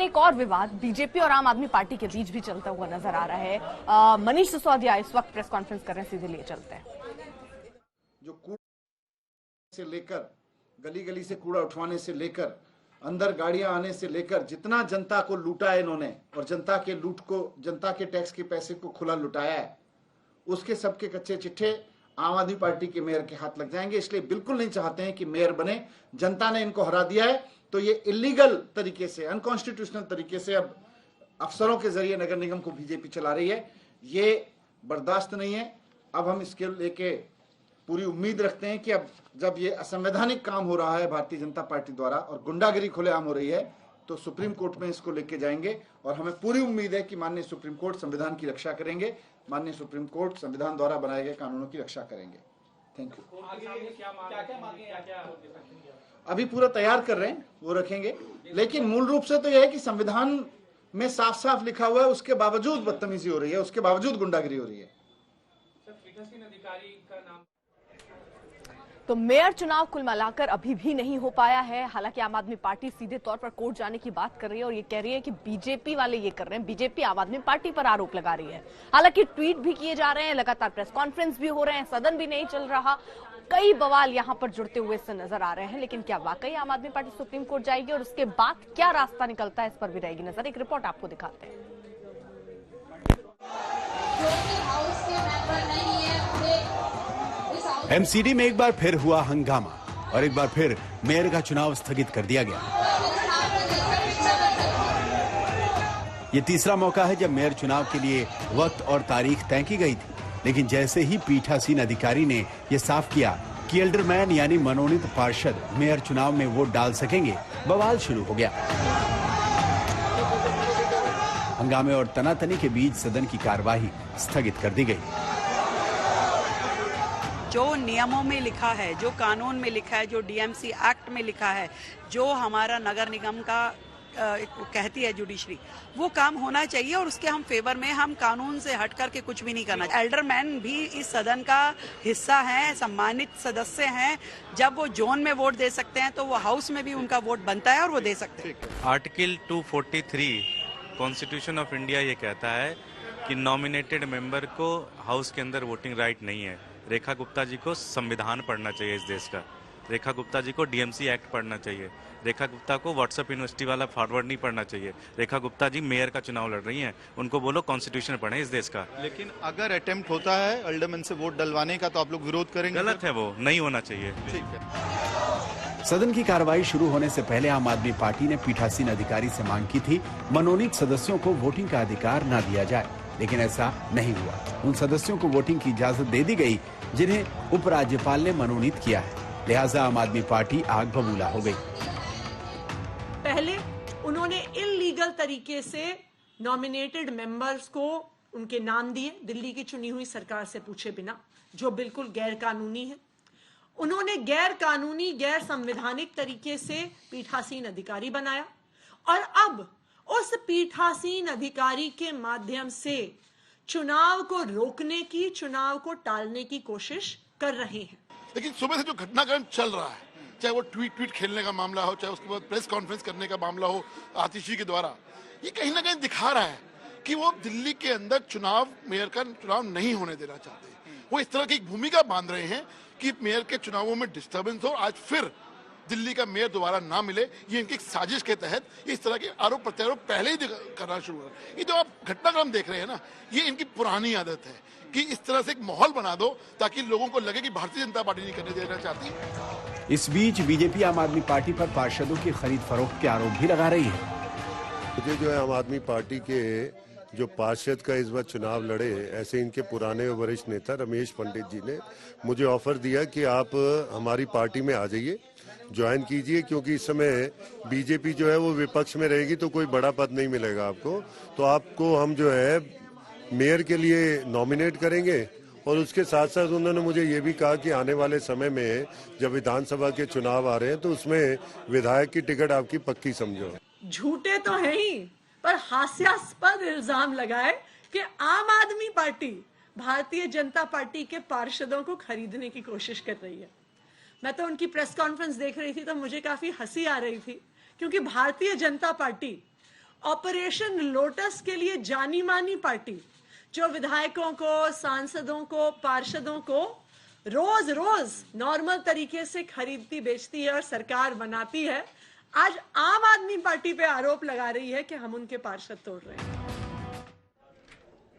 एक और विवाद बीजेपी और आम आदमी पार्टी के बीच भी चलता हुआ नजर आ रहा है। मनीष सिसोदिया इस वक्त प्रेस कॉन्फ्रेंस कर रहे हैं, सीधे लिए चलते हैं। जो कूड़ा से लेकर गली गली से कूड़ा उठवाने से लेकर अंदर गाड़ियां आने से लेकर जितना जनता को लूटा है इन्होंने और जनता के लूट को, जनता के टैक्स के पैसे को खुला लुटाया है, उसके सबके कच्चे चिट्ठे आम आदमी पार्टी के मेयर के हाथ लग जाएंगे। इसलिए बिल्कुल नहीं चाहते हैं कि मेयर बने। जनता ने इनको हरा दिया है, तो ये इलीगल तरीके से, अनकॉन्स्टिट्यूशनल तरीके से अब अफसरों के जरिए नगर निगम को बीजेपी चला रही है। ये बर्दाश्त नहीं है। अब हम इसके लेके पूरी उम्मीद रखते हैं कि अब जब ये असंवैधानिक काम हो रहा है भारतीय जनता पार्टी द्वारा और गुंडागिरी खुलेआम हो रही है, तो सुप्रीम कोर्ट में इसको लेके जाएंगे और हमें पूरी उम्मीद है कि माननीय सुप्रीम कोर्ट संविधान की रक्षा करेंगे। माननीय सुप्रीम कोर्ट संविधान द्वारा बनाए गए कानूनों की रक्षा करेंगे। Thank you. अभी पूरा तैयार कर रहे हैं, वो रखेंगे, लेकिन मूल रूप से तो यह है कि संविधान में साफ साफ लिखा हुआ है, उसके बावजूद बदतमीजी हो रही है, उसके बावजूद गुंडागिरी हो रही है। तो मेयर चुनाव कुल मिलाकर अभी भी नहीं हो पाया है। हालांकि आम आदमी पार्टी सीधे तौर पर कोर्ट जाने की बात कर रही है और ये कह रही है कि बीजेपी वाले ये कर रहे हैं, बीजेपी आम आदमी पार्टी पर आरोप लगा रही है। हालांकि ट्वीट भी किए जा रहे हैं, लगातार प्रेस कॉन्फ्रेंस भी हो रहे हैं, सदन भी नहीं चल रहा। कई बवाल यहां पर जुड़ते हुए से नजर आ रहे हैं, लेकिन क्या वाकई आम आदमी पार्टी सुप्रीम कोर्ट जाएगी और उसके बाद क्या रास्ता निकलता है, इस पर भी रहेगी नजर। एक रिपोर्ट आपको दिखाते हैं। एमसीडी में एक बार फिर हुआ हंगामा और एक बार फिर मेयर का चुनाव स्थगित कर दिया गया। ये तीसरा मौका है जब मेयर चुनाव के लिए वक्त और तारीख तय की गई थी, लेकिन जैसे ही पीठासीन अधिकारी ने यह साफ किया कि एल्डरमैन यानी मनोनीत पार्षद मेयर चुनाव में वोट डाल सकेंगे, बवाल शुरू हो गया। हंगामे और तनातनी के बीच सदन की कार्यवाही स्थगित कर दी गई। जो नियमों में लिखा है, जो कानून में लिखा है, जो डीएमसी एक्ट में लिखा है, जो हमारा नगर निगम का कहती है जुडिशरी, वो काम होना चाहिए और उसके हम फेवर में, हम कानून से हट करके कुछ भी नहीं करना। एल्डरमैन भी इस सदन का हिस्सा हैं, सम्मानित सदस्य हैं। जब वो जोन में वोट दे सकते हैं तो वो हाउस में भी उनका वोट बनता है और वो दे सकते हैं। आर्टिकल 243 कॉन्स्टिट्यूशन ऑफ इंडिया ये कहता है कि नॉमिनेटेड मेंबर को हाउस के अंदर वोटिंग राइट नहीं है। रेखा गुप्ता जी को संविधान पढ़ना चाहिए इस देश का, रेखा गुप्ता जी को डीएमसी एक्ट पढ़ना चाहिए, रेखा गुप्ता को व्हाट्सएप यूनिवर्सिटी वाला फॉरवर्ड नहीं पढ़ना चाहिए। रेखा गुप्ता जी मेयर का चुनाव लड़ रही हैं, उनको बोलो कॉन्स्टिट्यूशन पढ़ें इस देश का। लेकिन अगर अटेम्प्ट होता है एल्डरमैन से वोट डलवाने का तो आप लोग विरोध करेंगे? गलत है, वो नहीं होना चाहिए। ठीक है। सदन की कार्रवाई शुरू होने से पहले आम आदमी पार्टी ने पीठासीन अधिकारी से मांग की थी मनोनीत सदस्यों को वोटिंग का अधिकार न दिया जाए, लेकिन ऐसा नहीं हुआ। उन सदस्यों को वोटिंग की इजाजत दे दी गई जिन्हें उपराज्यपाल ने मनोनीत किया है, लिहाजा आम आदमी पार्टी आग बबूला हो गई। पहले उन्होंने इल्लीगल तरीके से नॉमिनेटेड मेंबर्स को उनके नाम दिए दिल्ली की चुनी हुई सरकार से पूछे बिना, जो बिल्कुल गैर कानूनी है। उन्होंने गैर कानूनी, गैर संवैधानिक तरीके से पीठासीन अधिकारी बनाया और अब उस पीठासीन अधिकारी के माध्यम से चुनाव को रोकने की, चुनाव को टालने की कोशिश कर रहे हैं। लेकिन सुबह से जो घटनाक्रम चल रहा है, चाहे वो ट्वीट खेलने का मामला हो, चाहे उसके बाद प्रेस कॉन्फ्रेंस करने का मामला हो आतिशी के द्वारा, ये कहीं ना कहीं दिखा रहा है कि वो दिल्ली के अंदर चुनाव, मेयर का चुनाव नहीं होने देना चाहते। वो इस तरह की एक भूमिका बांध रहे हैं कि मेयर के चुनावों में डिस्टर्बेंस हो, आज फिर दिल्ली का मेयर दोबारा ना मिले। ये इनकी साजिश के तहत इस तरह के आरोप प्रत्यारोप पहले ही करना शुरू हुआ। ये जो आप घटनाक्रम देख रहे हैं ना, ये इनकी पुरानी आदत है कि इस तरह से एक माहौल बना दो ताकि लोगों को लगे कि भारतीय जनता पार्टी नहीं करने देना चाहती। इस बीच बीजेपी आम आदमी पार्टी पर पार्षदों की खरीद फरोख्त के आरोप भी लगा रही है। मुझे जो है आम आदमी पार्टी के जो पार्षद का इस बार चुनाव लड़े, ऐसे इनके पुराने वरिष्ठ नेता रमेश पंडित जी ने मुझे ऑफर दिया कि आप हमारी पार्टी में आ जाइए, ज्वाइन कीजिए, क्योंकि इस समय बीजेपी जो है वो विपक्ष में रहेगी तो कोई बड़ा पद नहीं मिलेगा आपको, तो आपको हम जो है मेयर के लिए नॉमिनेट करेंगे। और उसके साथ साथ उन्होंने मुझे ये भी कहा कि आने वाले समय में जब विधानसभा के चुनाव आ रहे हैं तो उसमें विधायक की टिकट आपकी पक्की समझो। झूठे तो है ही, पर हास्यास्पद इल्जाम लगाए कि आम आदमी पार्टी भारतीय जनता पार्टी के पार्षदों को खरीदने की कोशिश कर रही है। मैं तो उनकी प्रेस कॉन्फ्रेंस देख रही थी तो मुझे काफी हंसी आ रही थी, क्योंकि Bharatiya Janata party operation lotus के लिए जानी मानी पार्टी, जो विधायकों को, सांसदों को, पार्षदों को रोज रोज नॉर्मल तरीके से खरीदती, बेचती है और सरकार बनाती है, आज आम आदमी पार्टी पे आरोप लगा रही है कि हम उनके पार्षद तोड़ रहे हैं।